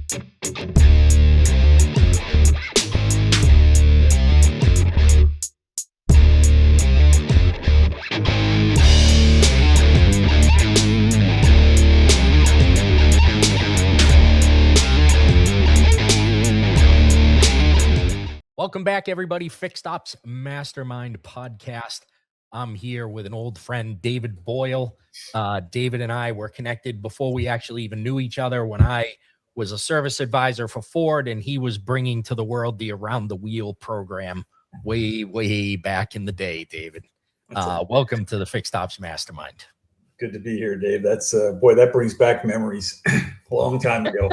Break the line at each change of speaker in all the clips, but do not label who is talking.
Welcome back, everybody. Fixed Ops Mastermind podcast. I'm here with an old friend, David Boyle. David and I were connected before we actually even knew each other when I was a service advisor for Ford, and he was bringing to the world the Around the Wheel program way back in the day, David. Welcome to the Fixed Ops Mastermind.
Good to be here, Dave. That's boy, that brings back memories a long time ago.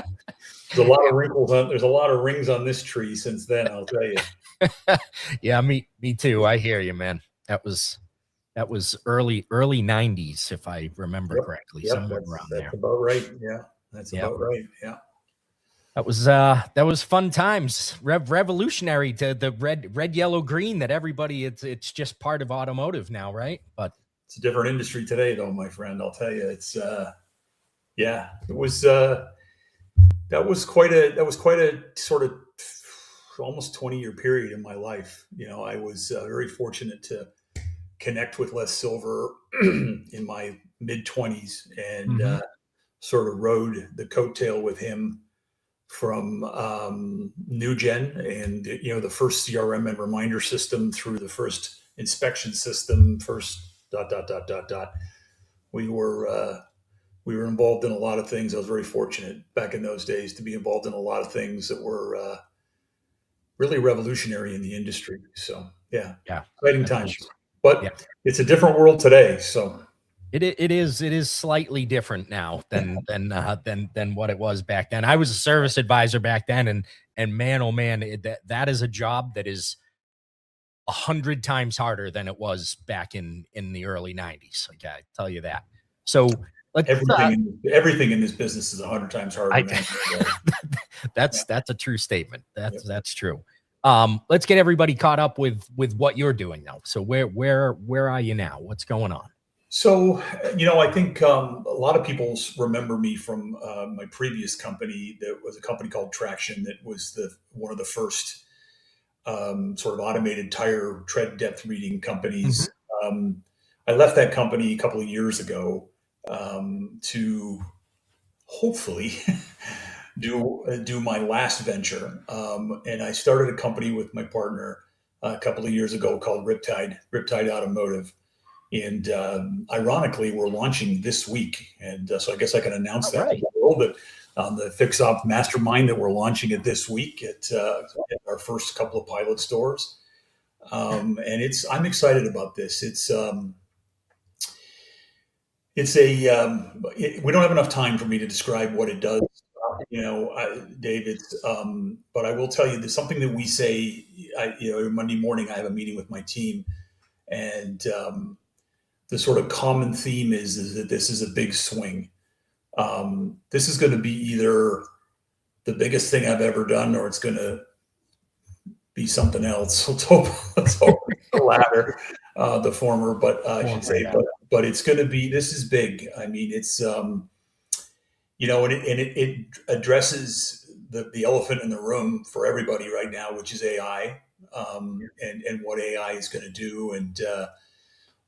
There's a lot of wrinkles on. There's a lot of rings on this tree since then. I'll tell you.
Yeah, me too. I hear you, man. That was early 90s, if I remember correctly. Somewhere around there.
That's about right. Yeah, that's about right. Yeah.
That was fun times. Revolutionary to the red, yellow, green. That everybody. It's just part of automotive now, right? But
it's a different industry today, though, my friend. I'll tell you. It's yeah. It was. That was quite a sort of almost 20-year period in my life. You know, I was very fortunate to connect with Les Silver in my mid-20s and sort of rode the coattail with him from New Gen and, you know, the first CRM and reminder system through the first inspection system, first ... We were involved in a lot of things. I was very fortunate back in those days to be involved in a lot of things that were really revolutionary in the industry. So yeah, exciting times. Sure. But it's a different world today. So
it is slightly different now than what it was back then. I was a service advisor back then, and man, oh man, that is a job that is 100 times harder than it was back in the early 90s. Okay, I tell you that. So.
Everything in this business is 100 times harder.
That's a true statement. That's true. Let's get everybody caught up with what you're doing now. So where are you now? What's going on?
So, you know, I think a lot of people remember me from my previous company. That was a company called Traction. That was one of the first sort of automated tire tread depth reading companies. I left that company a couple of years ago to hopefully do my last venture. And I started a company with my partner a couple of years ago called Riptide Automotive. And ironically, we're launching this week. And so I guess I can announce that to the world that on the Fix Ops Mastermind that we're launching it this week at our first couple of pilot stores. And I'm excited about this. We don't have enough time for me to describe what it does, David. But I will tell you, there's something that we say. Monday morning I have a meeting with my team, and the sort of common theme is that this is a big swing. This is going to be either the biggest thing I've ever done, or it's going to be something else. Let's hope the latter, the former. But I should say, but it's going to be. This is big. I mean, it's and it addresses the elephant in the room for everybody right now, which is AI, and what AI is going to do. And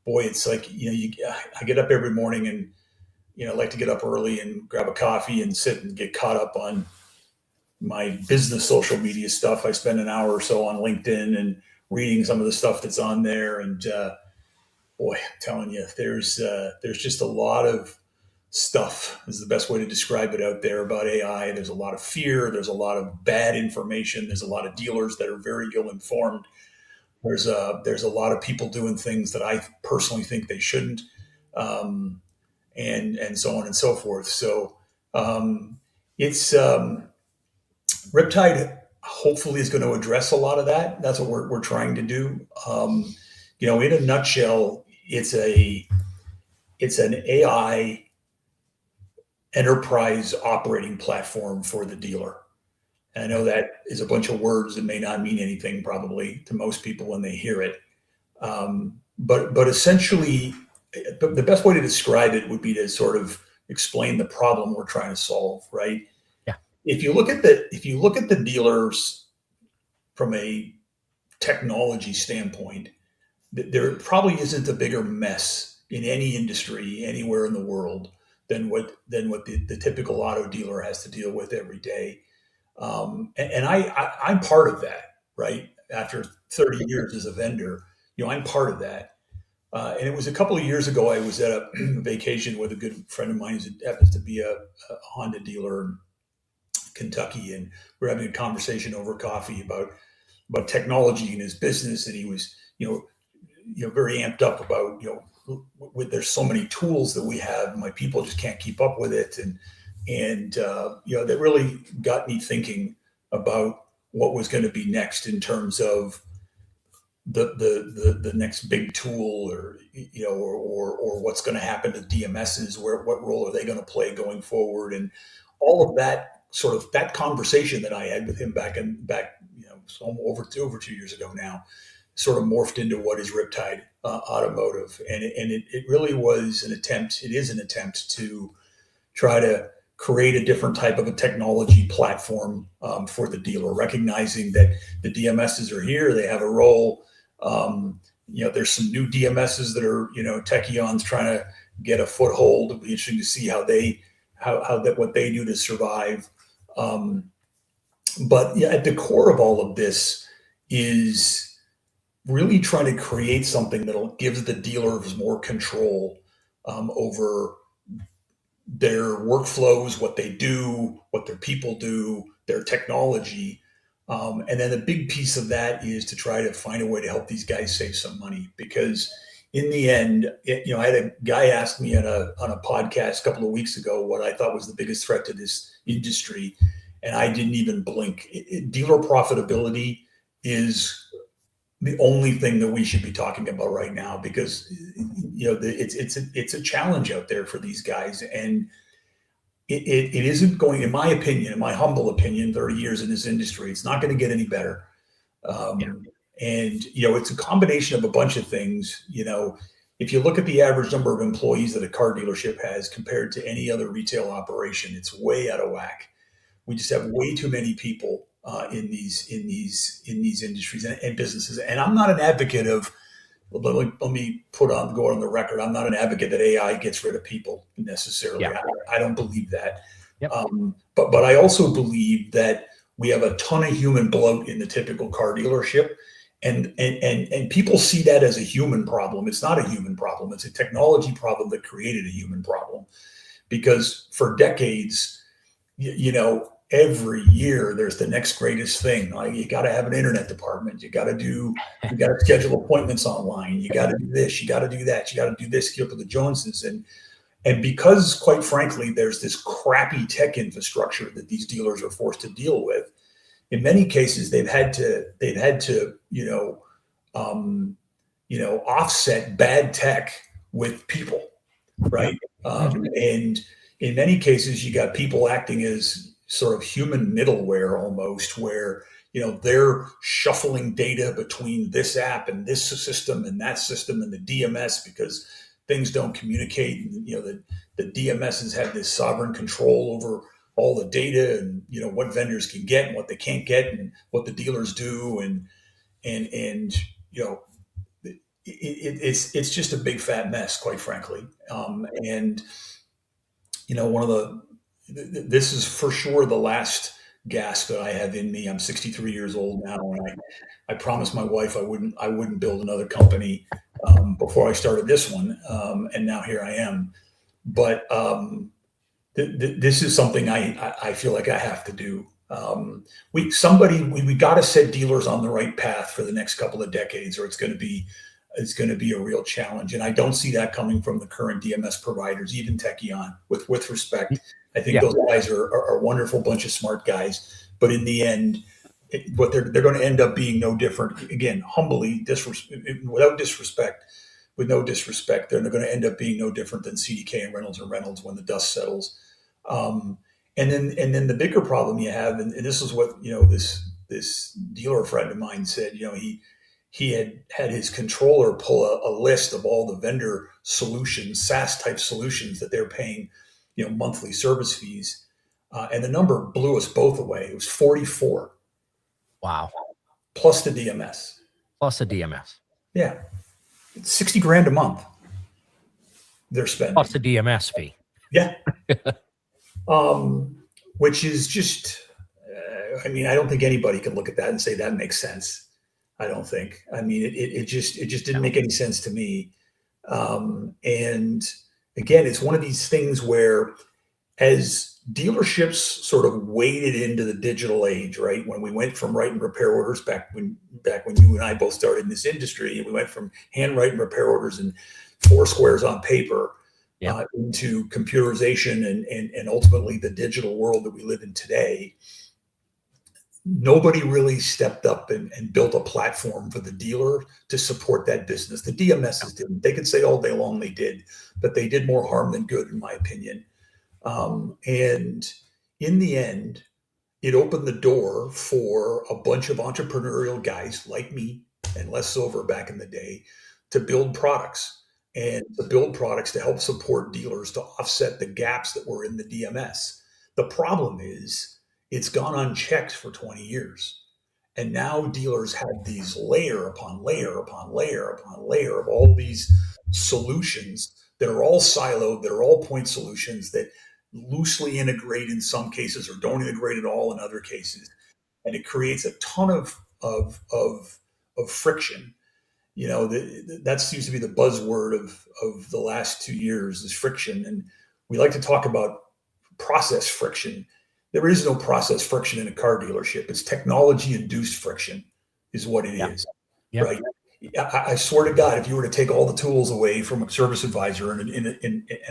boy, it's like I get up every morning and I like to get up early and grab a coffee and sit and get caught up on my business social media stuff. I spend an hour or so on LinkedIn and reading some of the stuff that's on there. And boy, I'm telling you, there's just a lot of stuff is the best way to describe it out there about AI. There's a lot of fear. There's a lot of bad information. There's a lot of dealers that are very ill-informed. There's a lot of people doing things that I personally think they shouldn't, and so on and so forth. So it's Riptide hopefully is going to address a lot of that. That's what we're trying to do. In a nutshell, it's an AI enterprise operating platform for the dealer. And I know that is a bunch of words that may not mean anything probably to most people when they hear it. But essentially, the best way to describe it would be to sort of explain the problem we're trying to solve, right?
Yeah.
if you look at the dealers from a technology standpoint, there probably isn't a bigger mess in any industry anywhere in the world than what the typical auto dealer has to deal with every day. And I'm part of that, right? After 30 years as a vendor, I'm part of that. And it was a couple of years ago, I was at a vacation with a good friend of mine who happens to be a Honda dealer in Kentucky, and we're having a conversation over coffee about technology in his business, and he was, very amped up about, there's so many tools that we have, my people just can't keep up with it, and that really got me thinking about what was going to be next in terms of the next big tool, or what's going to happen to DMSs, what role are they going to play going forward, and all of that sort of that conversation that I had with him back so over 2 years ago now, sort of morphed into what is Riptide Automotive, and it really was an attempt. It is an attempt to try to create a different type of a technology platform for the dealer, recognizing that the DMSs are here, they have a role. There's some new DMSs that are, Techion's trying to get a foothold. It'll be interesting to see what they do to survive. But yeah, at the core of all of this is really trying to create something that'll give the dealers more control over their workflows, what they do, what their people do, their technology. And then a big piece of that is to try to find a way to help these guys save some money, because in the end, I had a guy ask me on a podcast a couple of weeks ago what I thought was the biggest threat to this industry, and I didn't even blink. Dealer profitability is the only thing that we should be talking about right now, because it's a challenge out there for these guys, and it isn't going, in my opinion, in my humble opinion, 30 years in this industry, it's not going to get any better. And it's a combination of a bunch of things. If you look at the average number of employees that a car dealership has compared to any other retail operation, it's way out of whack. We just have way too many people in these industries and businesses. And I'm not an advocate of, let me go on the record, I'm not an advocate that AI gets rid of people necessarily.
Yeah.
I don't believe that.
Yep.
But I also believe that we have a ton of human bloat in the typical car dealership. And people see that as a human problem. It's not a human problem. It's a technology problem that created a human problem. Because for decades, every year there's the next greatest thing. Like, you got to have an internet department. You got to schedule appointments online. You got to do this. You got to do that. You got to do this. Keep up with the Joneses. And because, quite frankly, there's this crappy tech infrastructure that these dealers are forced to deal with, in many cases they've had to offset bad tech with people, right? And in many cases, you got people acting as sort of human middleware almost, where they're shuffling data between this app and this system and that system and the DMS, because things don't communicate. And, the DMSs have this sovereign control over all the data, and what vendors can get and what they can't get, and what the dealers do, and it's just a big fat mess, quite frankly. And this is for sure the last gasp that I have in me. I'm 63 years old now, and I promised my wife I wouldn't build another company before I started this one, and now here I am. But this is something I feel like I have to do. We got to set dealers on the right path for the next couple of decades, or it's going to be a real challenge. And I don't see that coming from the current DMS providers, even Techion, with respect. I think those guys are a wonderful bunch of smart guys, but in the end, what they're going to end up being no different. Again, humbly, with no disrespect, they're going to end up being no different than CDK and Reynolds when the dust settles. And then the bigger problem you have, and this is what this dealer friend of mine said. He had his controller pull a list of all the vendor solutions, SaaS type solutions that they're paying, monthly service fees. And the number blew us both away. It was 44.
Wow.
Plus the DMS.
Plus a DMS.
Yeah. It's 60 grand a month they're spending.
Plus the DMS fee.
Yeah. Which is just, I mean, I don't think anybody can look at that and say that makes sense. I don't think. I mean, it just didn't make any sense to me. And again, it's one of these things where, as dealerships sort of waded into the digital age, right? When we went from writing repair orders back when you and I both started in this industry, and we went from handwriting repair orders and four squares on paper into computerization and ultimately the digital world that we live in today. Nobody really stepped up and built a platform for the dealer to support that business. The DMSs didn't. They could say all day long they did, but they did more harm than good, in my opinion. And in the end, it opened the door for a bunch of entrepreneurial guys like me and Les Silver back in the day to build products to help support dealers to offset the gaps that were in the DMS. The problem is it's gone unchecked for 20 years. And now dealers have these layer upon layer upon layer upon layer of all these solutions that are all siloed, that are all point solutions that loosely integrate in some cases or don't integrate at all in other cases. And it creates a ton of friction. You know, that seems to be the buzzword of the last 2 years is friction. And we like to talk about process friction. There is no process friction in a car dealership. It's technology-induced friction is what it is, right? I swear to God, if you were to take all the tools away from a service advisor and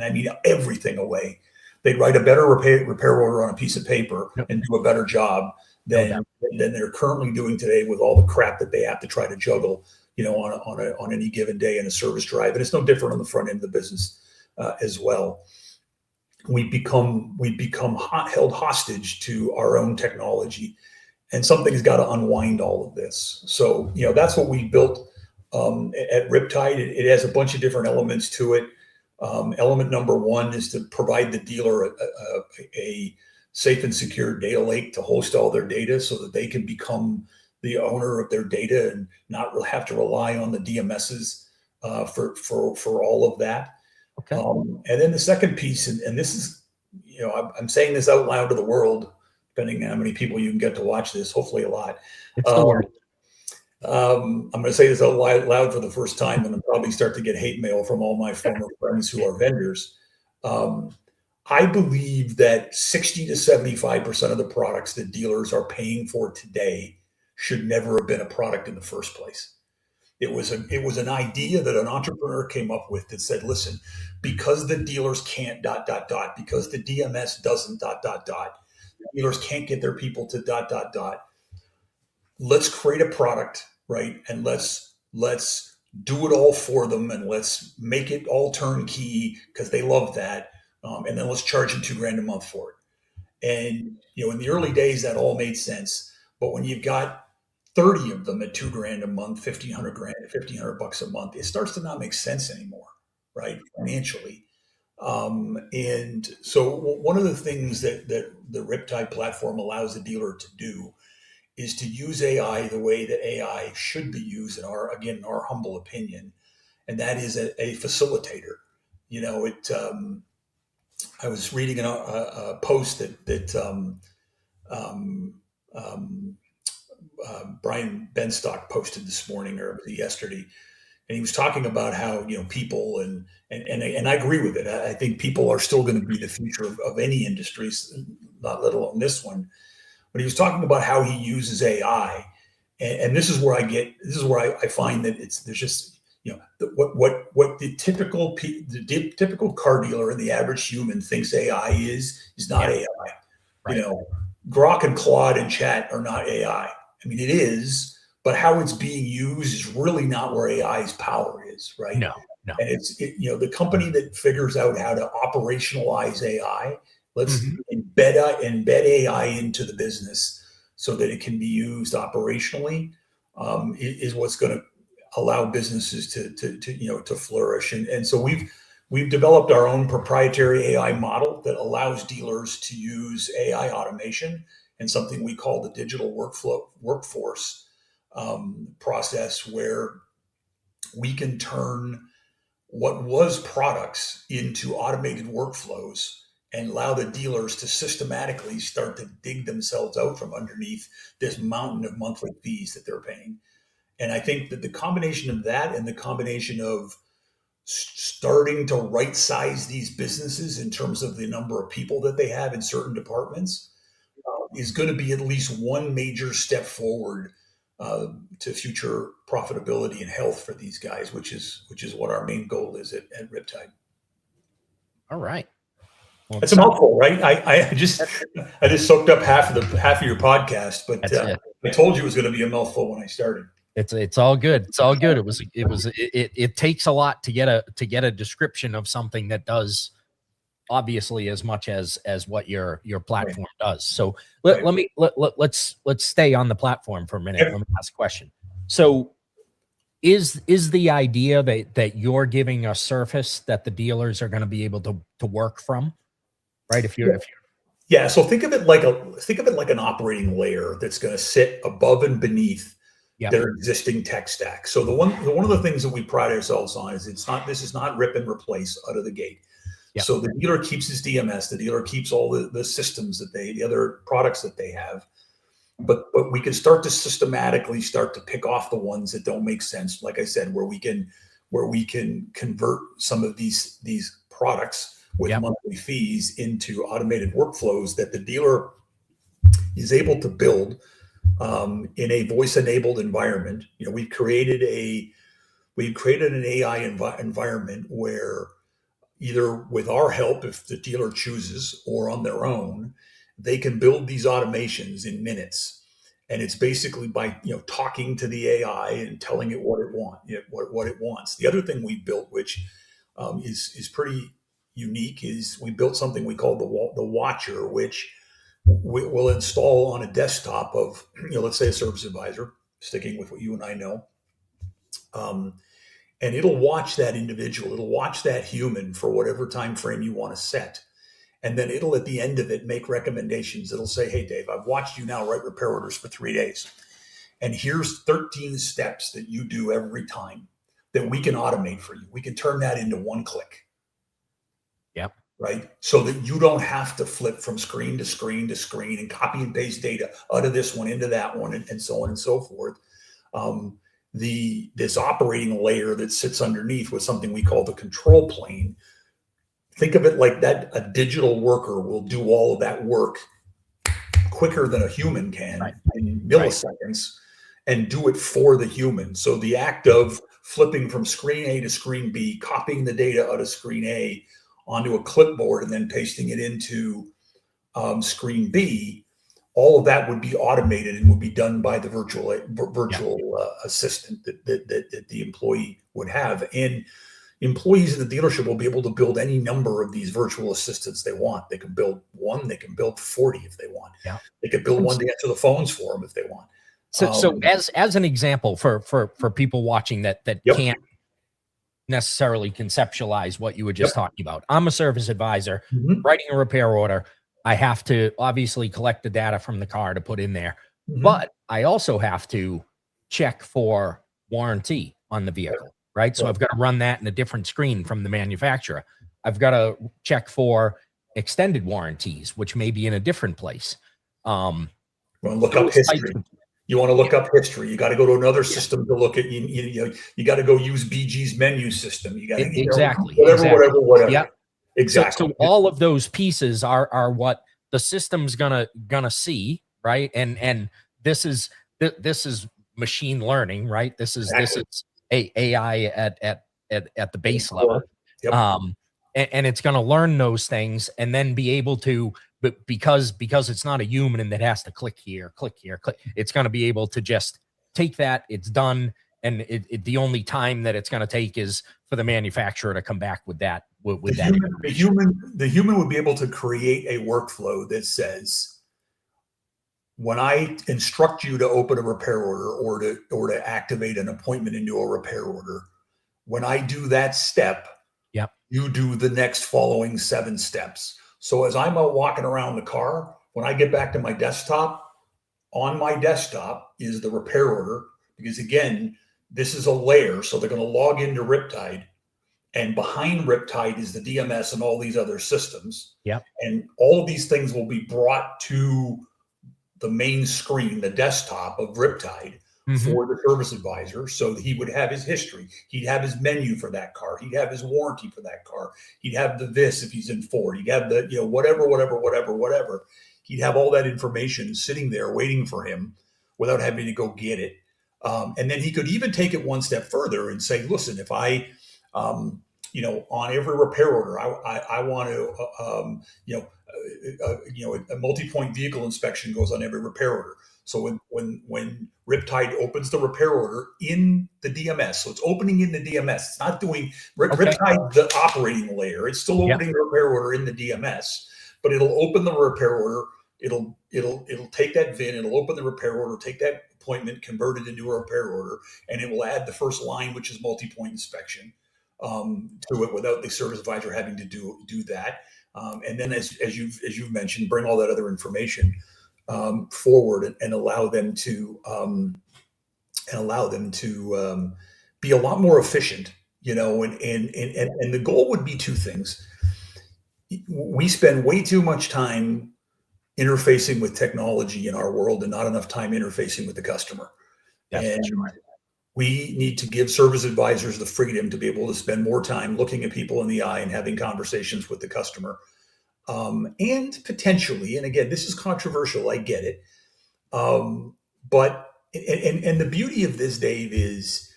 I mean everything away, they'd write a better repair order on a piece of paper and do a better job than they're currently doing today with all the crap that they have to try to juggle, you know, on any given day in a service drive. And it's no different on the front end of the business as well. We become held hostage to our own technology, and something's got to unwind all of this. So, you know, that's what we built at Riptide. It has a bunch of different elements to it. Element number one is to provide the dealer a safe and secure data lake to host all their data so that they can become the owner of their data and not have to rely on the DMSs for all of that.
Okay.
And then the second piece, and this is, you know, I'm saying this out loud to the world, depending on how many people you can get to watch this, hopefully a lot.
It's the word.
I'm going to say this out loud for the first time, and I'll probably start to get hate mail from all my former friends who are vendors. I believe that 60 to 75% of the products that dealers are paying for today should never have been a product in the first place. It was an idea that an entrepreneur came up with that said, listen, because the dealers can't ... because the DMS doesn't ... dealers can't get their people to ... let's create a product, right? And let's do it all for them, and let's make it all turnkey because they love that. And then let's charge them $2,000 a month for it. And, you know, in the early days, that all made sense. But when you've got 30 of them at $2,000 a month, $1,500 a month, it starts to not make sense anymore, right? Financially. And so one of the things that the Riptide platform allows the dealer to do is to use AI the way that AI should be used in our humble opinion. And that is a facilitator. You know, I was reading a post that Brian Benstock posted this morning or yesterday, and he was talking about how, you know, people and I agree with it. I think people are still going to be the future of any industries, not let alone this one. But he was talking about how he uses AI, and this is where I find that there's just, you know, what the typical car dealer and the average human thinks AI is not AI. Right. You know, Grok and Claude and Chat are not AI. I mean, it is, but how it's being used is really not where AI's power is, right?
No.
And you know, the company that figures out how to operationalize AI, let's embed AI into the business so that it can be used operationally, is what's going to allow businesses to flourish. And so we've developed our own proprietary AI model that allows dealers to use AI automation and something we call the digital workforce process, where we can turn what was products into automated workflows and allow the dealers to systematically start to dig themselves out from underneath this mountain of monthly fees that they're paying. And I think that the combination of that and the combination of starting to right size these businesses in terms of the number of people that they have in certain departments is going to be at least one major step forward to future profitability and health for these guys, which is what our main goal is at Riptide.
All right.
Well, it's a mouthful, right? I just soaked up half of your podcast, but I told you it was going to be a mouthful when I started.
It's all good. It's all good. It takes a lot to get a description of something that does obviously as much as what your platform does. So let's stay on the platform for a minute. Let me ask a question. So is the idea that you're giving a surface that the dealers are going to be able to work from, right?
Yeah. So think of it like an operating layer that's going to sit above and beneath their existing tech stack. So one of the things that we pride ourselves on is this is not rip and replace out of the gate. Yep. So the dealer keeps his DMS, the dealer keeps all the systems the other products that they have, but we can start to systematically pick off the ones that don't make sense. Like I said, where we can convert some of these products with monthly fees into automated workflows that the dealer is able to build in a voice-enabled environment. We've created an AI environment where either with our help, if the dealer chooses, or on their own, they can build these automations in minutes. And it's basically by talking to the AI and telling it what it wants. The other thing we built, which is pretty unique, is we built something we call the Watcher, which will install on a desktop of let's say a service advisor, sticking with what you and I know. And it'll watch that individual, it'll watch that human for whatever time frame you want to set. And then it'll, at the end of it, make recommendations. It'll say, hey, Dave, I've watched you now write repair orders for 3 days. And here's 13 steps that you do every time that we can automate for you. We can turn that into one click.
Yep. Right.
So that you don't have to flip from screen to screen to screen and copy and paste data out of this one into that one and so on and so forth. This operating layer that sits underneath with something we call the control plane. Think of it like that. A digital worker will do all of that work quicker than a human can in milliseconds and do it for the human. So the act of flipping from screen A to screen B, copying the data out of screen A onto a clipboard and then pasting it into screen B, all of that would be automated and would be done by the virtual assistant that the employee would have. And employees in the dealership will be able to build any number of these virtual assistants they want. They can build one, they can build 40 if they want. Yeah. They could build one to answer the phones for them if they want.
So as an example for people watching that can't necessarily conceptualize what you were just talking about. I'm a service advisor writing a repair order. I have to obviously collect the data from the car to put in there, but I also have to check for warranty on the vehicle, right? So I've got to run that in a different screen from the manufacturer. I've got to check for extended warranties, which may be in a different place.
Look up history. You want to look up history. You got to go to another system to look at. You got to go use BG's menu system. You got to whatever.
Yeah.
Exactly.
So all of those pieces are what the system's gonna see, right? And this is machine learning, right? This is AI at the base level.
Yep.
And it's gonna learn those things and then be able to, but because it's not a human that has to click here, it's gonna be able to just take that, it's done, and the only time that it's gonna take is for the manufacturer to come back with that.
The human would be able to create a workflow that says, when I instruct you to open a repair order or to activate an appointment into a repair order, when I do that step, you do the next following 7 steps. So as I'm out walking around the car, when I get back to my desktop, on my desktop is the repair order, because again, this is a layer. So they're going to log into Riptide, and behind Riptide is the DMS and all these other systems.
Yep.
And all of these things will be brought to the main screen, the desktop of Riptide, for the service advisor. So he would have his history. He'd have his menu for that car. He'd have his warranty for that car. He'd have the this if he's in Ford. He'd have the, whatever. He'd have all that information sitting there waiting for him without having to go get it. And then he could even take it one step further and say, listen, if I, on every repair order, I want to, a multi-point vehicle inspection goes on every repair order. So when Riptide opens the repair order in the DMS, so it's opening in the DMS. It's not doing Riptide the operating layer. It's still opening the repair order in the DMS, but it'll open the repair order. It'll take that VIN. It'll open the repair order. Take that appointment, convert it into a repair order, and it will add the first line, which is multi-point inspection, to it without the service advisor having to do that. And then, as you've mentioned, bring all that other information forward and allow them to be a lot more efficient. And the goal would be two things. We spend way too much time interfacing with technology in our world and not enough time interfacing with the customer. And we need to give service advisors the freedom to be able to spend more time looking at people in the eye and having conversations with the customer. And potentially, and again, this is controversial, I get it. But the beauty of this, Dave, is,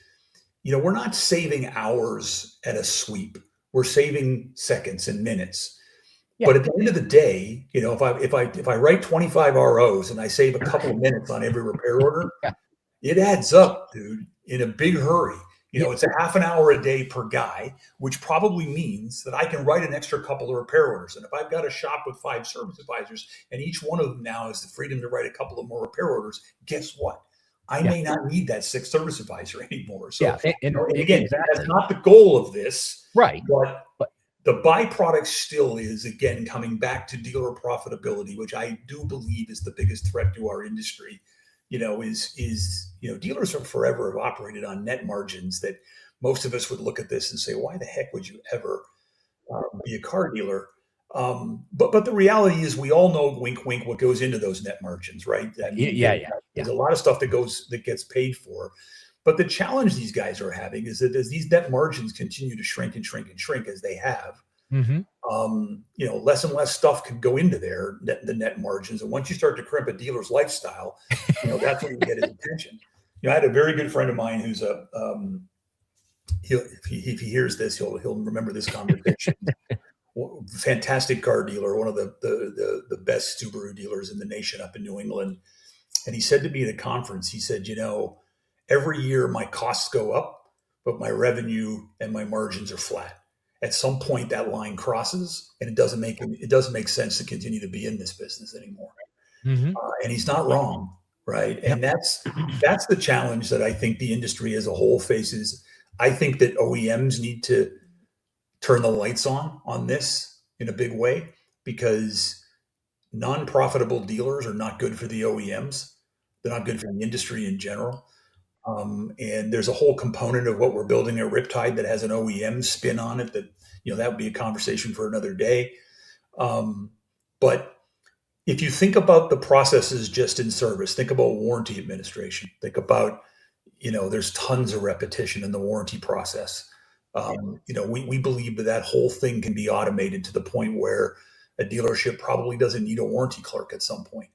we're not saving hours at a sweep. We're saving seconds and minutes. Yeah. But at the end of the day, if I write 25 ROs and I save a couple of minutes on every repair order, it adds up, dude, in a big hurry. It's a half an hour a day per guy, which probably means that I can write an extra couple of repair orders. And if I've got a shop with 5 service advisors and each one of them now has the freedom to write a couple of more repair orders, guess what? I may not need that 6th service advisor anymore. So and again, that's not the goal of this.
Right.
But the byproduct still is, again, coming back to dealer profitability, which I do believe is the biggest threat to our industry. Dealers are forever have operated on net margins that most of us would look at this and say, why the heck would you ever be a car dealer? But the reality is, we all know, wink, wink, what goes into those net margins, right? There's a lot of stuff that gets paid for. But the challenge these guys are having is that as these net margins continue to shrink and shrink and shrink, as they have, less and less stuff can go into the net margins. And once you start to crimp a dealer's lifestyle, that's when you get his attention. I had a very good friend of mine who's if he hears this, he'll remember this conversation. Fantastic car dealer, one of the best Subaru dealers in the nation up in New England. And he said to me at a conference, he said, every year my costs go up, but my revenue and my margins are flat. At some point that line crosses, and it doesn't make sense to continue to be in this business anymore. And he's not wrong, right? And that's the challenge that I think the industry as a whole faces. I think that OEMs need to turn the lights on this in a big way, because non-profitable dealers are not good for the OEMs. They're not good for the industry in general. And there's a whole component of what we're building at Riptide that has an OEM spin on it that would be a conversation for another day. But if you think about the processes just in service, think about warranty administration, think about, there's tons of repetition in the warranty process. We believe that whole thing can be automated to the point where a dealership probably doesn't need a warranty clerk at some point,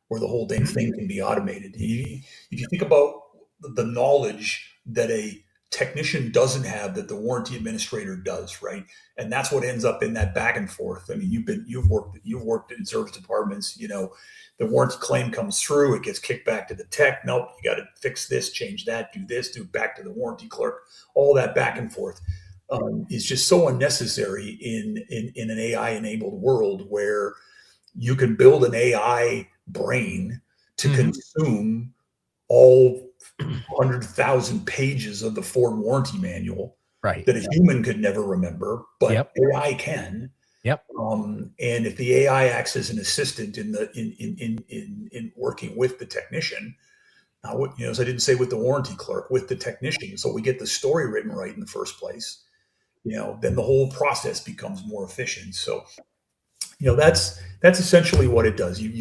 where the whole damn thing can be automated. If you think about the knowledge that a technician doesn't have that the warranty administrator does, right? And that's what ends up in that back and forth. I mean, you've worked in service departments. The warranty claim comes through, it gets kicked back to the tech. Nope, you got to fix this, change that, do this, do back to the warranty clerk. All that back and forth is just so unnecessary in an AI-enabled world where you can build an AI brain to consume all 100,000 pages of the Ford warranty manual, that a human could never remember, but AI can.
Yep.
And if the AI acts as an assistant in working with the technician, as I didn't say with the warranty clerk, with the technician, so we get the story written right in the first place, then the whole process becomes more efficient. So, that's essentially what it does.
Yep.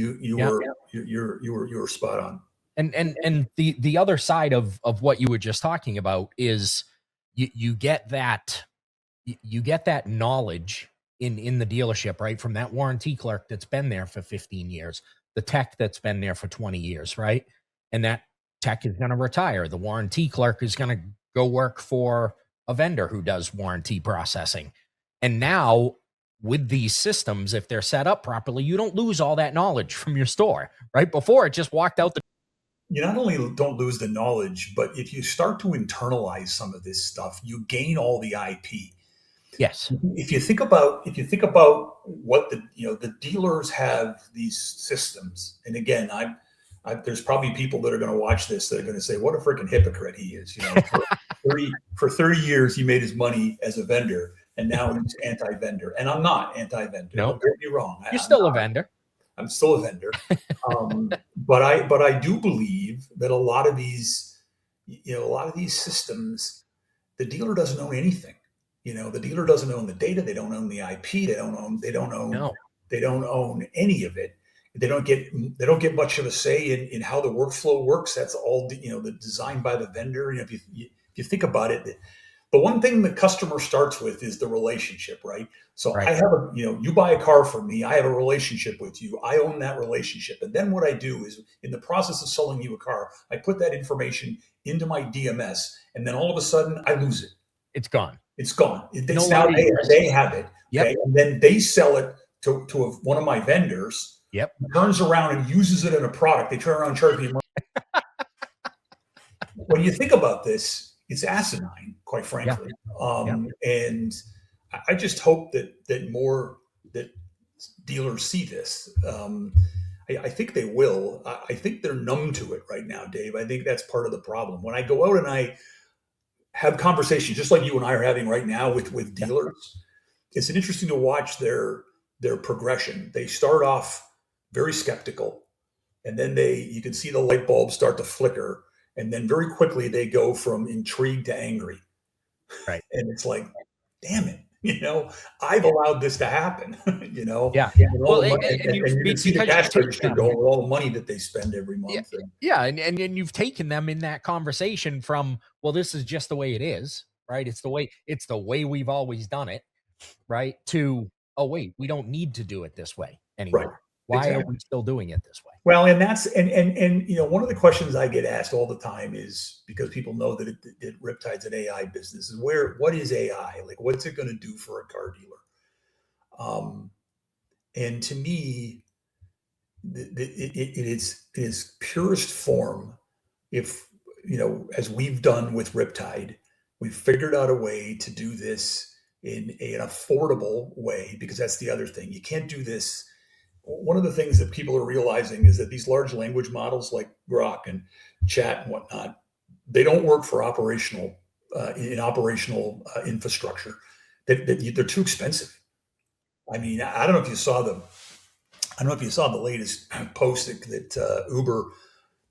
You were spot on.
And the other side of what you were just talking about is you get that you get that knowledge in the dealership, right? From that warranty clerk that's been there for 15 years, the tech that's been there for 20 years, right? And that tech is going to retire. The warranty clerk is going to go work for a vendor who does warranty processing. And now with these systems, if they're set up properly, you don't lose all that knowledge from your store, right? Before it just walked out the
You not only don't lose the knowledge, but if you start to internalize some of this stuff, you gain all the IP.
Yes.
If you think about what the dealers have these systems, and again, there's probably people that are going to watch this that are going to say, "What a freaking hypocrite he is!" For 30 years he made his money as a vendor, and now he's anti-vendor. And I'm not anti-vendor.
No,
Don't get me wrong.
you're still a vendor.
I'm still a vendor, but I do believe that a lot of these systems, the dealer doesn't own anything. The dealer doesn't own the data. They don't own the IP.
No.
They don't own any of it. They don't get much of a say in how the workflow works. That's all designed by the vendor. If you think about it, the one thing the customer starts with is the relationship, right? So
Right.
I have you buy a car from me. I have a relationship with you. I own that relationship. And then what I do is, in the process of selling you a car, I put that information into my DMS, and then all of a sudden I lose it.
It's gone.
It's gone.
No longer yours.
They have it.
Yep.
Okay. And then they sell it to one of my vendors.
Yep.
Turns around and uses it in a product. They turn around and charge me money. When you think about this, it's asinine, quite frankly. And I just hope that dealers see this. I think they will. I think they're numb to it right now, Dave. I think that's part of the problem. When I go out and I have conversations, just like you and I are having right now with dealers, it's interesting to watch their progression. They start off very skeptical, and then you can see the light bulbs start to flicker. And then very quickly they go from intrigued to angry.
Right.
And it's like, damn it, I've allowed this to happen,
Yeah.
Well, and you can see the cash register going with all the money that they spend every month.
Yeah. And you've taken them in that conversation from, well, this is just the way it is, right? It's the way we've always done it, right? To, oh, wait, we don't need to do it this way anymore.
Right.
Why are we still doing it this way?
Well, and that's one of the questions I get asked all the time is, because people know that Riptide's an AI business, is what is AI? Like, what's it going to do for a car dealer? And to me, it is purest form. If as we've done with Riptide, we've figured out a way to do this in an affordable way, because that's the other thing. You can't do this. One of the things that people are realizing is that these large language models like Grok and Chat and whatnot, they don't work for operational infrastructure. They're too expensive. I mean, I don't know if you saw the latest post that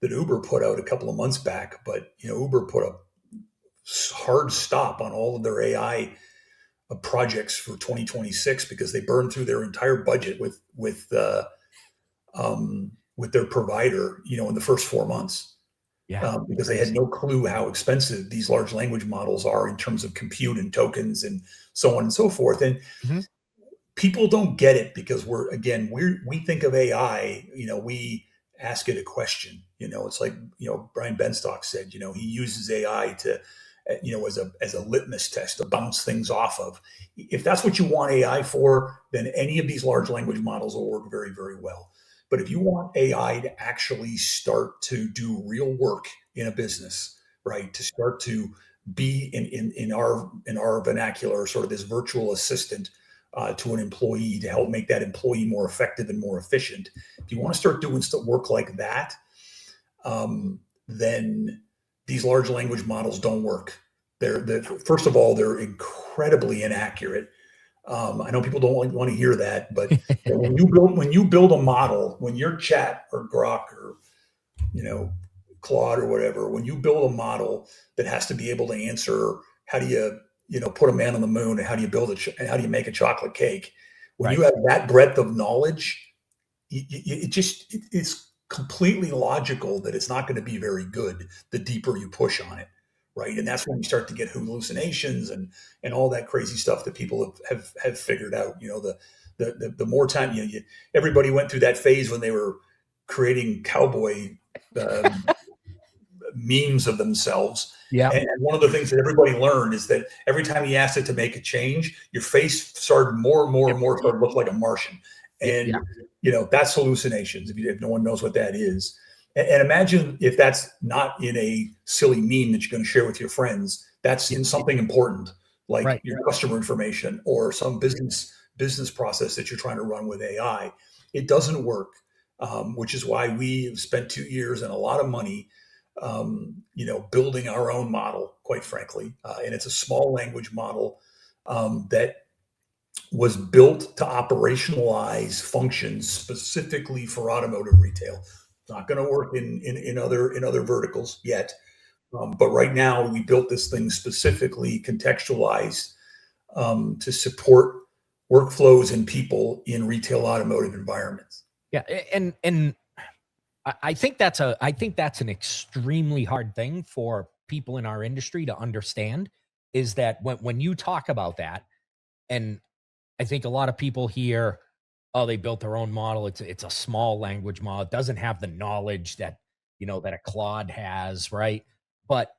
Uber put out a couple of months back, but Uber put a hard stop on all of their AI projects for 2026 because they burned through their entire budget with their provider, in the first 4 months. Because they had no clue how expensive these large language models are in terms of compute and tokens and so on and so forth. And people don't get it because we think of AI, we ask it a question. It's like, Brian Benstock said, he uses AI to as a litmus test to bounce things off of. If that's what you want AI for, then any of these large language models will work very, very well. But if you want AI to actually start to do real work in a business, right, to start to be in our vernacular, sort of this virtual assistant to an employee to help make that employee more effective and more efficient. If you want to start doing work like that, then these large language models don't work. First of all, they're incredibly inaccurate. I know people don't want to hear that, but when you build a model, when your Chat or Grok or you know Claude or whatever, when you build a model that has to be able to answer how do you put a man on the moon, and how do you how do you make a chocolate cake, when you
Right.
have that breadth of knowledge, it's completely logical that it's not going to be very good the deeper you push on it, right? And that's when you start to get hallucinations and all that crazy stuff that people have figured out. The more time everybody went through that phase when they were creating cowboy um, memes of themselves.
Yeah.
And one of the things that everybody learned is that every time you asked it to make a change, your face started more and more
Yep.
and more started to look like a Martian.
Yeah.
And that's hallucinations. If no one knows what that is, and imagine if that's not in a silly meme that you're going to share with your friends. That's in something important, like
Right.
your customer information or some business process that you're trying to run with AI. It doesn't work, which is why we've spent 2 years and a lot of money building our own model, quite frankly. And it's a small language model that was built to operationalize functions specifically for automotive retail. It's not going to work in other verticals yet, but right now we built this thing specifically contextualized to support workflows and people in retail automotive environments.
Yeah. And I think that's an extremely hard thing for people in our industry to understand, is that when you talk about that, and I think a lot of people hear, oh, they built their own model. It's a small language model. It doesn't have the knowledge that that a Claude has, right? But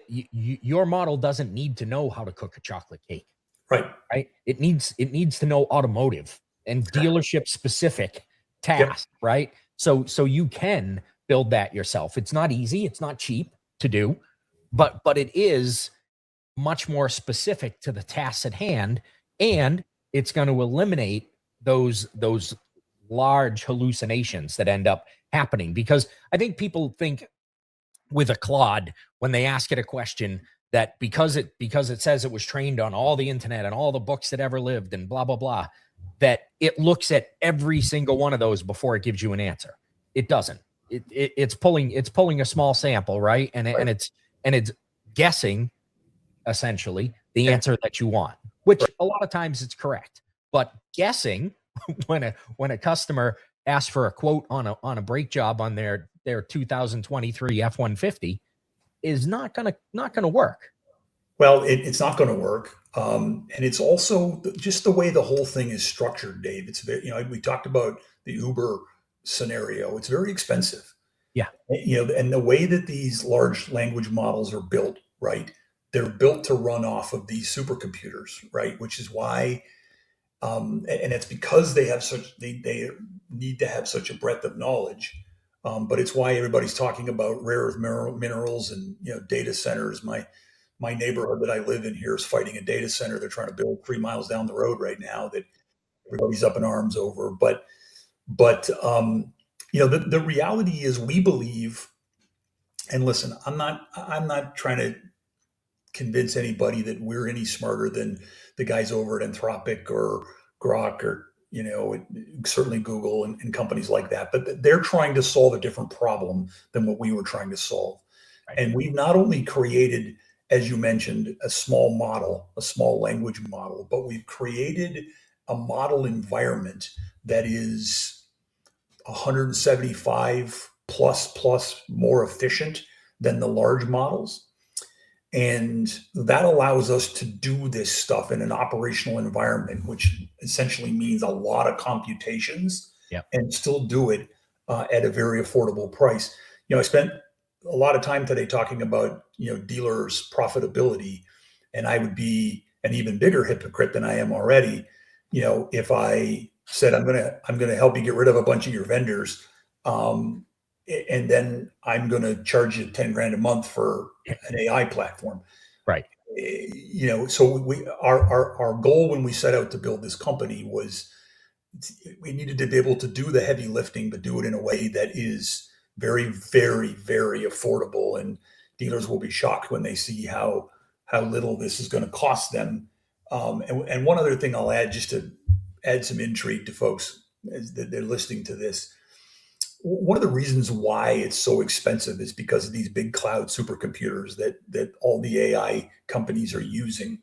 your model doesn't need to know how to cook a chocolate cake,
Right.
right? It needs to know automotive and dealership specific
Yep.
tasks, right? So you can build that yourself. It's not easy. It's not cheap to do, but it is much more specific to the tasks at hand, and it's going to eliminate those large hallucinations that end up happening. Because I think people think with a Claude, when they ask it a question, that because it says it was trained on all the internet and all the books that ever lived and blah blah blah, that it looks at every single one of those before it gives you an answer. It doesn't. It's pulling a small sample, right? And
Right.
it's guessing essentially the
Yep.
answer that you want, which a lot of times it's correct. But guessing when a customer asks for a quote on a brake job on their 2023 F-150 is not gonna work.
Well, it's not going to work, and it's also just the way the whole thing is structured, Dave. It's very, we talked about the Uber scenario. It's very expensive,
Yeah.
and the way that these large language models are built, right? They're built to run off of these supercomputers, right? Which is why, and it's because they need to have such a breadth of knowledge. But it's why everybody's talking about rare earth minerals and data centers. My neighborhood that I live in here is fighting a data center they're trying to build 3 miles down the road right now that everybody's up in arms over. But the reality is we believe, and listen, I'm not trying to convince anybody that we're any smarter than the guys over at Anthropic or Grok or certainly Google and companies like that. But they're trying to solve a different problem than what we were trying to solve.
Right.
And we've not only created, as you mentioned, a small model, a small language model, but we've created a model environment that is 175 plus more efficient than the large models. And that allows us to do this stuff in an operational environment, which essentially means a lot of computations
Yeah.
and still do it at a very affordable price. I spent a lot of time today talking about, dealers' profitability, and I would be an even bigger hypocrite than I am already, if I said I'm gonna help you get rid of a bunch of your vendors, um, and then I'm gonna charge you 10 grand a month for an AI platform.
Right.
So our goal when we set out to build this company was we needed to be able to do the heavy lifting, but do it in a way that is very, very, very affordable. And dealers will be shocked when they see how little this is going to cost them, And one other thing I'll add, just to add some intrigue to folks as they're listening to this. One of the reasons why it's so expensive is because of these big cloud supercomputers that all the AI companies are using.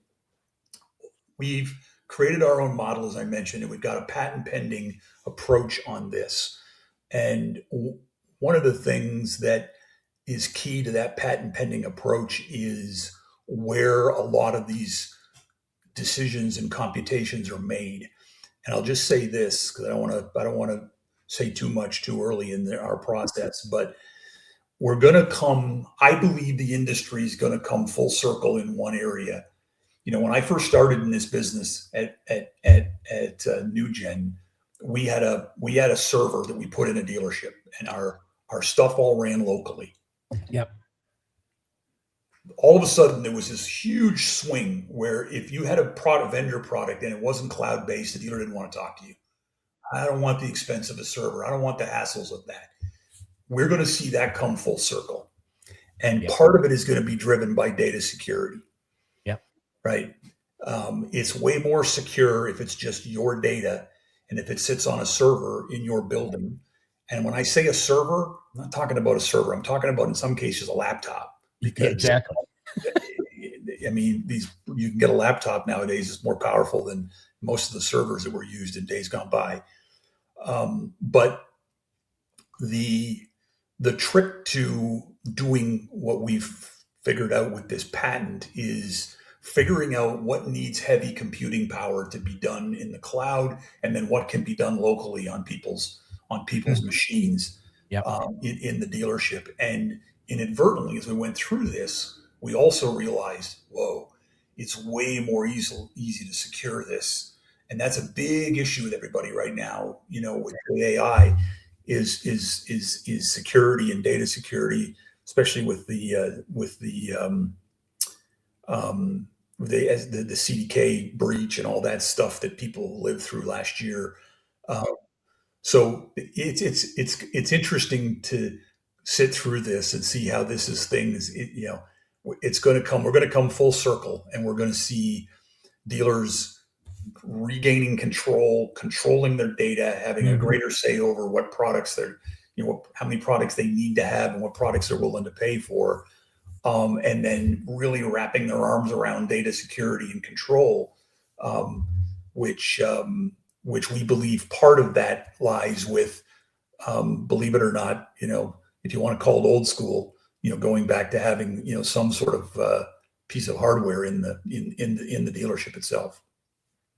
We've created our own model, as I mentioned, and we've got a patent pending approach on this. And one of the things that is key to that patent pending approach is where a lot of these decisions and computations are made. And I'll just say this because I don't want to say too much too early in our process, but we're going to come. I believe the industry is going to come full circle in one area. When I first started in this business at NewGen, we had a server that we put in a dealership, and our stuff all ran locally.
Yep.
All of a sudden, there was this huge swing where if you had a vendor product and it wasn't cloud based, the dealer didn't want to talk to you. I don't want the expense of a server. I don't want the hassles of that. We're going to see that come full circle. And part of it is going to be driven by data security.
Yep.
Right. It's way more secure if it's just your data and if it sits on a server in your building. And when I say a server, I'm not talking about a server. I'm talking about, in some cases, a laptop. Because
exactly.
I mean, you can get a laptop nowadays that's more powerful than most of the servers that were used in days gone by. But the trick to doing what we've figured out with this patent is figuring out what needs heavy computing power to be done in the cloud, and then what can be done locally on people's machines in the dealership. And inadvertently, as we went through this, we also realized, whoa, it's way more easy to secure this. And that's a big issue with everybody right now, with AI is security and data security, especially with the CDK breach and all that stuff that people lived through last year. So it's interesting to sit through this and see how this is things. It's going to come. We're going to come full circle, and we're going to see dealers regaining control, controlling their data, having a greater say over what products how many products they need to have, and what products they're willing to pay for. And then really wrapping their arms around data security and control, which we believe part of that lies with, believe it or not, if you want to call it old school, going back to having some sort of piece of hardware in the dealership itself.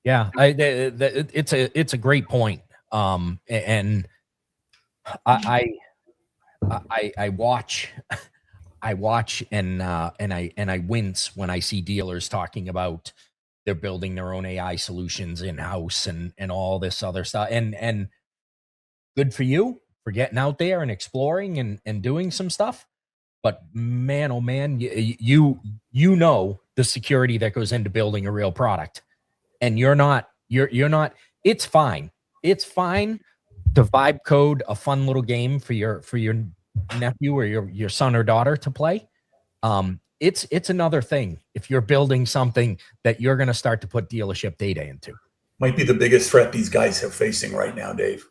Yeah, it's a great point. And I watch. I watch and I wince when I see dealers talking about they're building their own AI solutions in-house and all this other stuff. And good for you for getting out there and exploring and doing some stuff. But man, oh man, you know the security that goes into building a real product. And you're not, it's fine. It's fine to vibe code a fun little game for your nephew or your son or daughter to play. It's another thing if you're building something that you're going to start to put dealership data into.
Might be the biggest threat these guys are facing right now, Dave.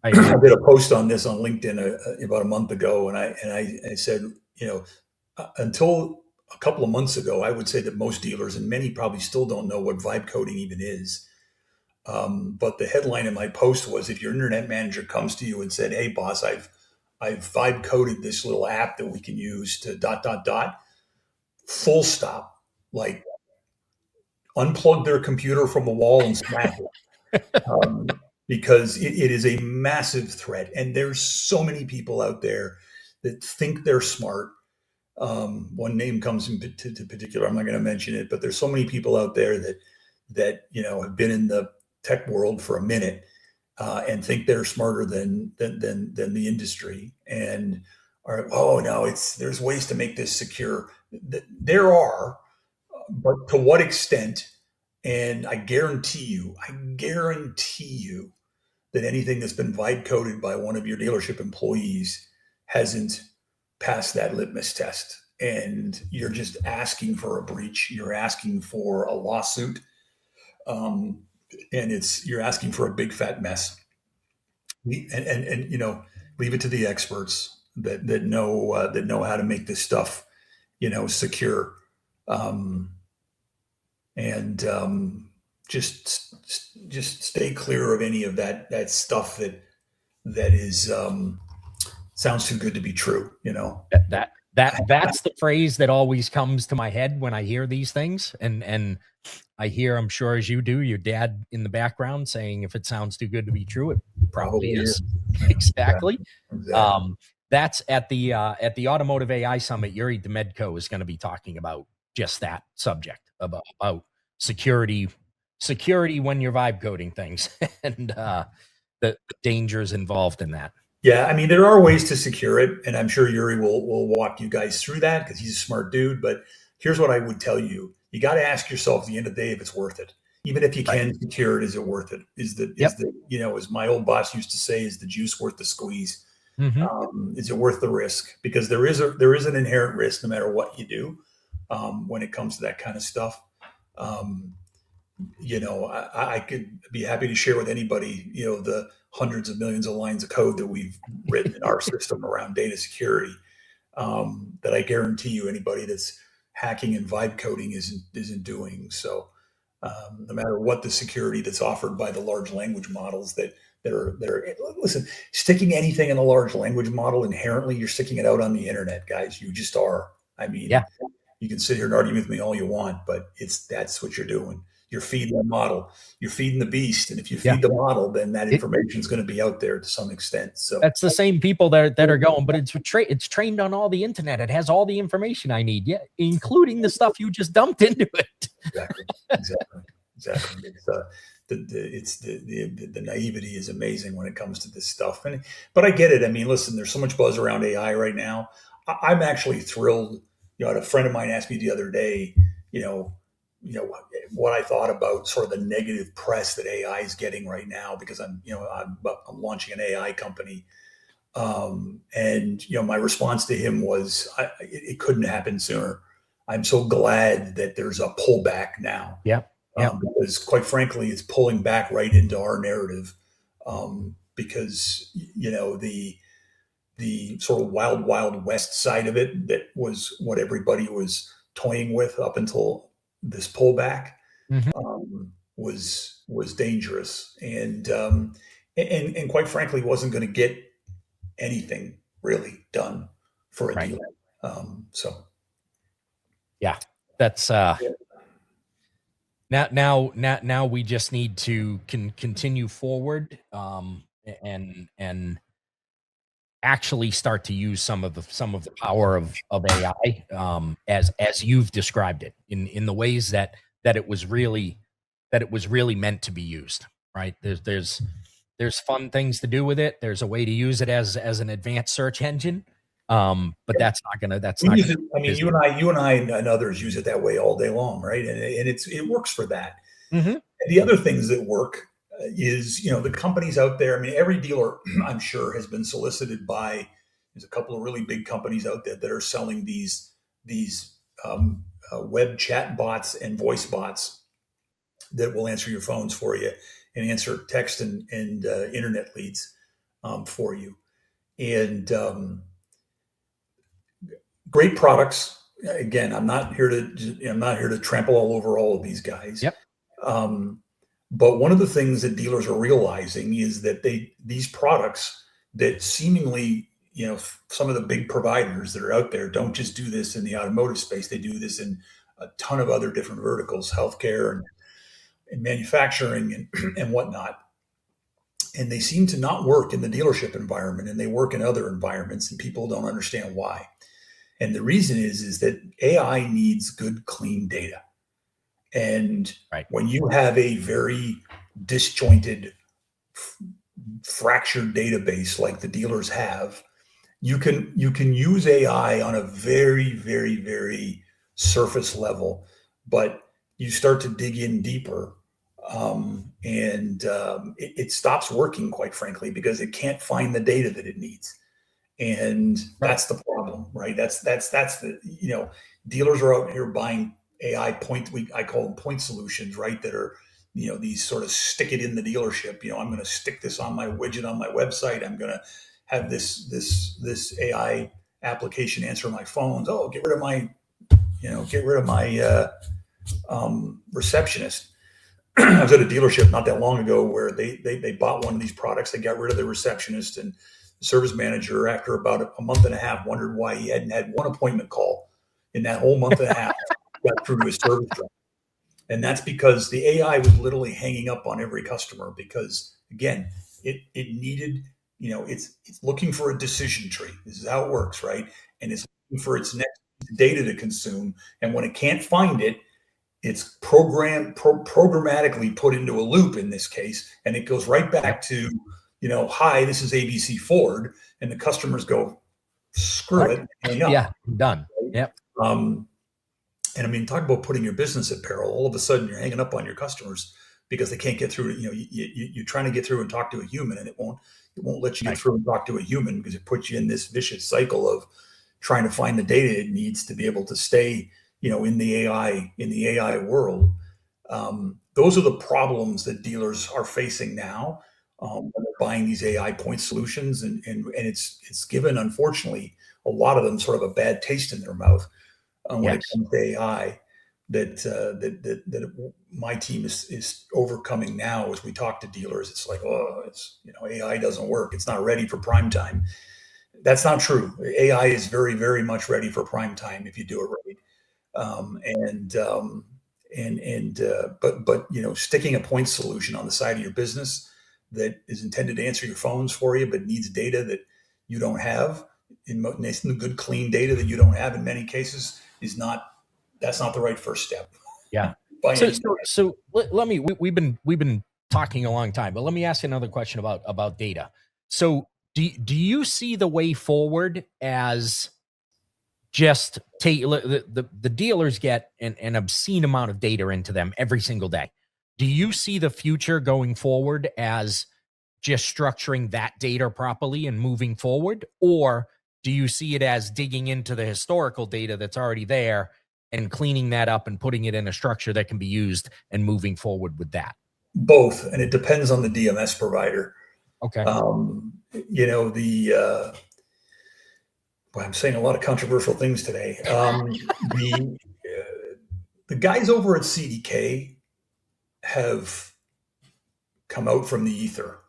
I did a post on this on LinkedIn about a month ago, and I said, until a couple of months ago, I would say that most dealers, and many probably still don't know what vibe coding even is. But the headline in my post was, if your internet manager comes to you and said, "Hey, boss, I've vibe coded this little app that we can use to ... full stop, like unplug their computer from the wall and smash it." Because it is a massive threat. And there's so many people out there that think they're smart. One name comes into particular, I'm not going to mention it, but there's so many people out there that have been in the tech world for a minute and think they're smarter than the industry, and are, oh no, there's ways to make this secure. There are, but to what extent? And I guarantee you that anything that's been vibe coded by one of your dealership employees hasn't passed that litmus test. And you're just asking for a breach. You're asking for a lawsuit. um, and you're asking for a big fat mess. And leave it to the experts that know how to make this stuff secure, um, and just stay clear of any of that stuff that is sounds too good to be true.
That's the phrase that always comes to my head when I hear these things. And I hear, I'm sure as you do, your dad in the background saying, if it sounds too good to be true, it probably
Probably
is.
is. Yeah,
Exactly.
exactly.
That's at the Automotive AI Summit. Yuri Demedko is going to be talking about just that subject, about security when you're vibe coding things, and the dangers involved in that.
Yeah, I mean, there are ways to secure it, and I'm sure Yuri will walk you guys through that because he's a smart dude. But here's what I would tell you: you got to ask yourself at the end of the day if it's worth it. Even if you
Right.
can secure it, is it worth it?
Yep.
As my old boss used to say, is the juice worth the squeeze?
Mm-hmm.
Is it worth the risk? Because there is an inherent risk no matter what you do when it comes to that kind of stuff. Um, I could be happy to share with anybody, the hundreds of millions of lines of code that we've written in our system around data security. That I guarantee you, anybody that's hacking and vibe coding isn't doing. So, no matter what the security that's offered by the large language models that are listen, sticking anything in a large language model inherently, you're sticking it out on the internet, guys. You just are. I mean,
Yeah.
you can sit here and argue with me all you want, but that's what you're doing. You're feeding the model. You're feeding the beast, and if you
Yeah.
feed the model, then that
It,
information is going to be out there to some extent. So,
that's the same people that are going, but it's trained on all the internet. It has all the information I need, yeah, including the stuff you just dumped into it.
exactly, exactly, exactly. The naivety is amazing when it comes to this stuff. But I get it. I mean, listen, there's so much buzz around AI right now. I'm actually thrilled. I had a friend of mine ask me the other day, you know, what I thought about sort of the negative press that AI is getting right now because I'm launching an AI company. And my response to him was, it couldn't happen sooner. I'm so glad that there's a pullback now,
Yeah. Yeah.
because quite frankly, it's pulling back right into our narrative, because the sort of wild west side of it, that was what everybody was toying with up until this pullback,
Mm-hmm.
was dangerous, and quite frankly wasn't going to get anything really done for a
Right.
dealer. So
Yeah. That's now we just need to continue forward, and actually start to use some of the power of AI, as you've described it, in the ways that it was really meant to be used. Right. There's fun things to do with it. There's a way to use it as an advanced search engine. But that's not gonna
we use it.
be
I mean,
business.
you and I and others use it that way all day long, right? And it works for that.
Mm-hmm.
And the other things that work is, the companies out there. I mean, every dealer, I'm sure, has been solicited by. There's a couple of really big companies out there that are selling these web chat bots and voice bots that will answer your phones for you and answer text and internet leads for you. And great products. Again, I'm not here to trample all over all of these guys.
Yep.
Um, but one of the things that dealers are realizing is that these products that seemingly, some of the big providers that are out there don't just do this in the automotive space. They do this in a ton of other different verticals, healthcare and manufacturing and whatnot. And they seem to not work in the dealership environment, and they work in other environments, and people don't understand why. And the reason is that AI needs good, clean data. And
Right.
when you have a very disjointed, fractured database like the dealers have, you can use AI on a very, very, very surface level, but you start to dig in deeper, and it stops working, quite frankly, because it can't find the data that it needs. And
Right.
that's the problem, right? That's the dealers are out here buying AI I call them point solutions, right? That are these sort of stick it in the dealership. I'm going to stick this on my widget on my website. I'm going to have this AI application answer my phones. Oh, get rid of my receptionist. I was at a dealership not that long ago where they bought one of these products. They got rid of the receptionist, and the service manager, after about a month and a half, wondered why he hadn't had one appointment call in that whole month and a half. Got through to his service rep. And that's because the AI was literally hanging up on every customer because, again, it needed, it's looking for a decision tree. This is how it works, right? And it's looking for its next data to consume. And when it can't find it, it's programmatically put into a loop in this case, and it goes right back to, hi, this is ABC Ford, and the customers go, screw it, hang up.
Yeah, done. Yep.
And I mean, talk about putting your business at peril. All of a sudden, you're hanging up on your customers because they can't get through. You're trying to get through and talk to a human, and it won't let you get through and talk to a human because it puts you in this vicious cycle of trying to find the data it needs to be able to stay, in the AI world. Those are the problems that dealers are facing now when they're buying these AI point solutions, and it's given, unfortunately, a lot of them sort of a bad taste in their mouth. When it comes to AI, that my team is overcoming now as we talk to dealers. It's like, AI doesn't work. It's not ready for prime time. That's not true. AI is very, very much ready for prime time if you do it right. But sticking a point solution on the side of your business that is intended to answer your phones for you, but needs data that you don't have, in good, clean data that you don't have in many cases, that's not the right first step.
Yeah. So let me, we've been talking a long time, but let me ask you another question about data. So do you see the way forward as just take the dealers get an obscene amount of data into them every single day? Do you see the future going forward as just structuring that data properly and moving forward? Or do you see it as digging into the historical data that's already there and cleaning that up and putting it in a structure that can be used and moving forward with that?
Both, and it depends on the DMS provider.
Okay.
I'm saying a lot of controversial things today. The guys over at CDK have come out from the ether,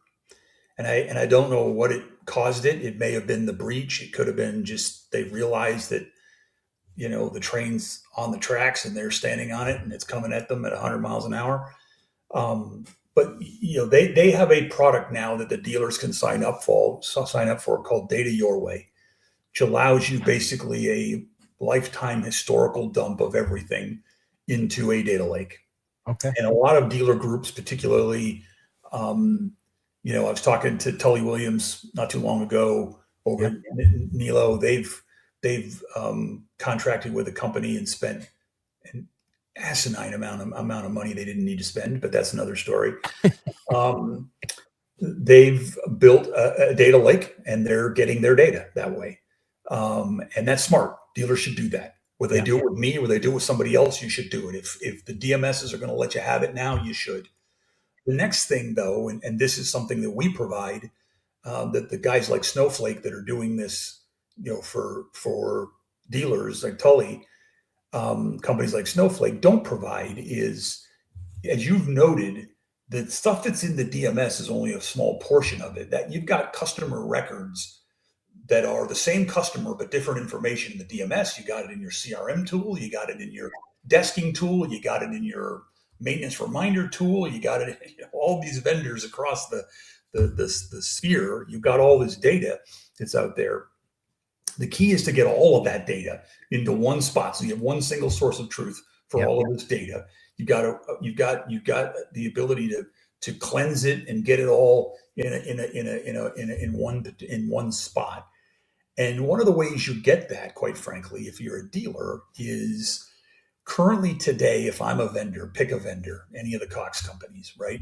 and I don't know what it caused it. It may have been the breach. It could have been just they realized that the train's on the tracks and they're standing on it and it's coming at them at 100 miles an hour. But they have a product now that the dealers can sign up for called Data Your Way, which allows you basically a lifetime historical dump of everything into a data lake.
Okay.
And a lot of dealer groups, particularly, I was talking to Tully Williams not too long ago over at Nilo. They've contracted with a company and spent an asinine amount of money they didn't need to spend, but that's another story. They've built a data lake and they're getting their data that way. And that's smart. Dealers should do that. Whether they do it with me or whether they do it with somebody else, you should do it. If the DMSs are going to let you have it now, you should. The next thing, though, and this is something that we provide, that the guys like Snowflake that are doing this, for dealers like Tully, companies like Snowflake don't provide is, as you've noted, the stuff that's in the DMS is only a small portion of it. That you've got customer records that are the same customer but different information in the DMS. You got it in your CRM tool, you got it in your desking tool, you got it in your maintenance reminder tool, you got it in all these vendors across the sphere. You've got all this data that's out there. The key is to get all of that data into one spot, so you have one single source of truth for all of this data. You've got the ability to cleanse it and get it all in one spot. And one of the ways you get that, quite frankly, if you're a dealer, is currently today, if I'm a vendor, pick a vendor, any of the Cox companies, right?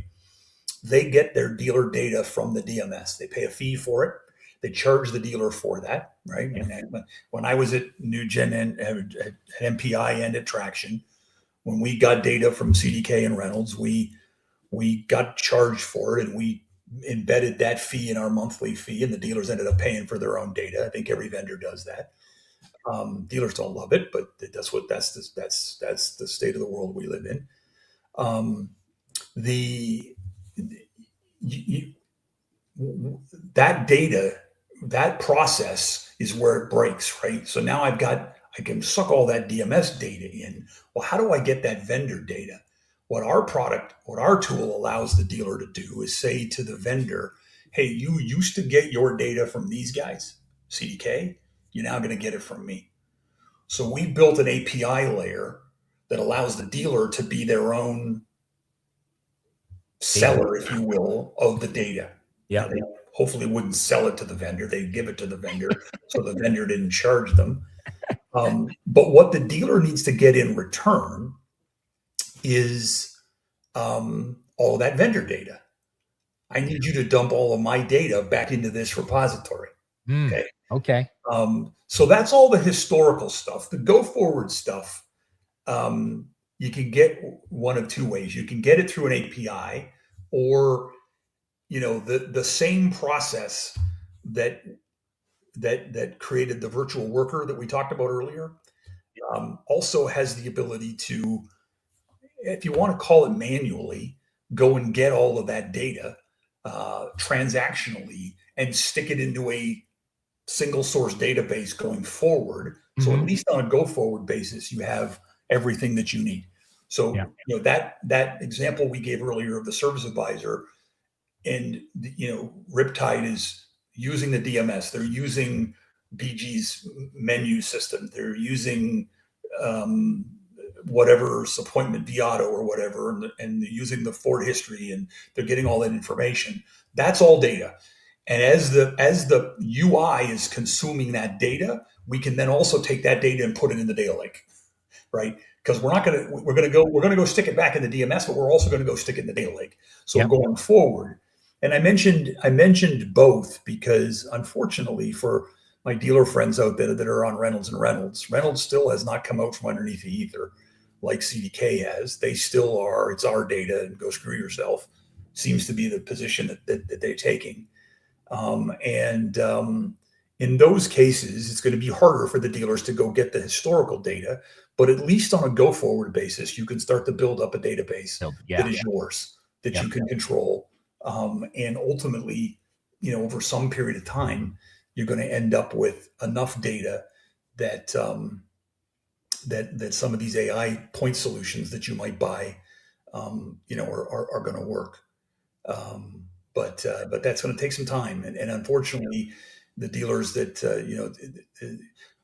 They get their dealer data from the DMS. They pay a fee for it. They charge the dealer for that, right? And when I was at NewGen and at MPI and at Traction, when we got data from CDK and Reynolds, we we got charged for it, and we embedded that fee in our monthly fee, and the dealers ended up paying for their own data. I think every vendor does that. Dealers don't love it, but that's the state of the world we live in. The you, that data, that process is where it breaks, right? So now I can suck all that DMS data in. Well, how do I get that vendor data? What our tool allows the dealer to do is say to the vendor, hey, you used to get your data from these guys, CDK, you're now going to get it from me. So we built an API layer that allows the dealer to be their own seller, if you will, of the data.
Yeah.
They hopefully wouldn't sell it to the vendor. They'd give it to the vendor so the vendor didn't charge them. But what the dealer needs to get in return is all of that vendor data. I need you to dump all of my data back into this repository. Okay.
Okay.
So that's all the historical stuff. The go forward stuff, you can get one of two ways. You can get it through an API, or the same process that created the virtual worker that we talked about earlier also has the ability to, if you want to call it manually, go and get all of that data transactionally and stick it into a single source database going forward. So at least on a go forward basis, you have everything that you need. So that example we gave earlier of the service advisor, and Riptide is using the DMS. They're using BG's menu system. They're using whatever's appointment Viato or whatever, and they're using the Ford history, and they're getting all that information. That's all data. And as the UI is consuming that data, we can then also take that data and put it in the data lake, right? Because we're going to go stick it back in the DMS, but we're also going to go stick it in the data lake. So going forward, and I mentioned both because unfortunately for my dealer friends out there that are on Reynolds still has not come out from underneath the ether like CDK has. They still are. It's our data, and go screw yourself. Seems to be the position that they're taking. In those cases, it's going to be harder for the dealers to go get the historical data, but at least on a go forward basis, you can start to build up a database that is yours, that you can control. And ultimately, over some period of time, you're going to end up with enough data that that some of these AI point solutions that you might buy, are going to work. But that's going to take some time, and unfortunately, the dealers that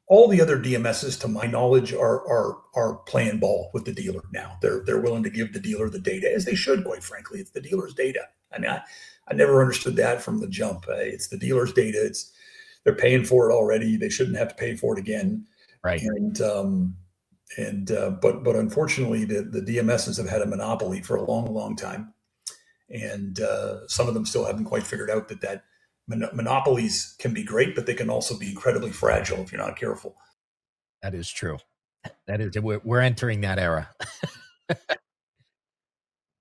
all the other DMSs, to my knowledge, are playing ball with the dealer now. They're willing to give the dealer the data, as they should. Quite frankly, it's the dealer's data. I mean, I never understood that from the jump. It's the dealer's data. They're paying for it already. They shouldn't have to pay for it again.
Right.
But unfortunately, the DMSs have had a monopoly for a long, long time. And some of them still haven't quite figured out that monopolies can be great, but they can also be incredibly fragile if you're not careful.
That is true. That is, we're entering that era.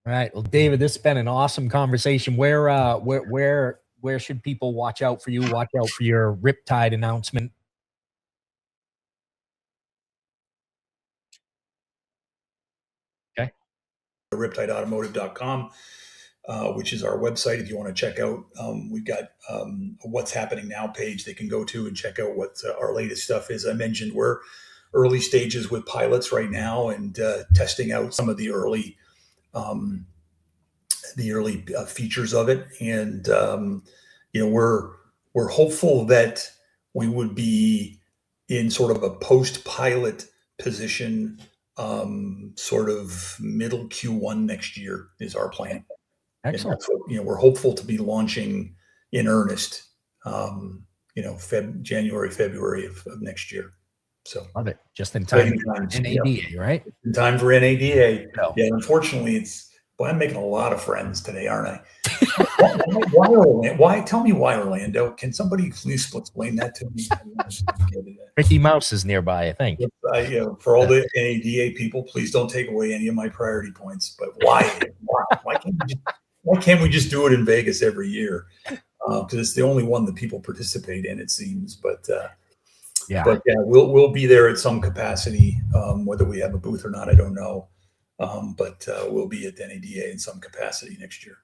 All right. Well, David, this has been an awesome conversation. Where should people watch out for you? Watch out for your Riptide announcement. Okay.
Riptideautomotive.com. Which is our website. If you want to check out, we've got a what's happening now page they can go to and check out what our latest stuff is. I mentioned we're early stages with pilots right now and testing out some of the early features of it. And we're hopeful that we would be in sort of a post-pilot position, sort of middle Q1 next year is our plan.
Excellent.
We're hopeful to be launching in earnest, January, February of next year. So
love it. Just in time for NADA, right?
In time for NADA. No. Yeah. Unfortunately, I'm making a lot of friends today, aren't I? Why? Tell me why Orlando. Can somebody please explain that to me?
Mickey Mouse is nearby, I think.
For all the NADA people, please don't take away any of my priority points. But why? Why can't we just do it in Vegas every year? Because it's the only one that people participate in, it seems. But yeah, we'll be there at some capacity. Whether we have a booth or not, I don't know. But we'll be at NADA in some capacity next year.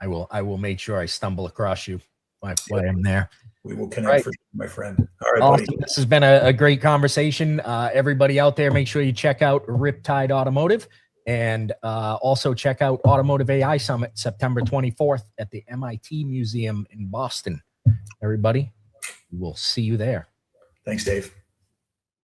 I will make sure I stumble across you while I'm there.
We will connect, for sure, my friend. All right,
awesome,
buddy.
This has been a great conversation. Everybody out there, make sure you check out Riptide Automotive, and also check out Automotive AI Summit, September 24th at the MIT Museum in Boston. Everybody, we'll see you there.
Thanks, Dave.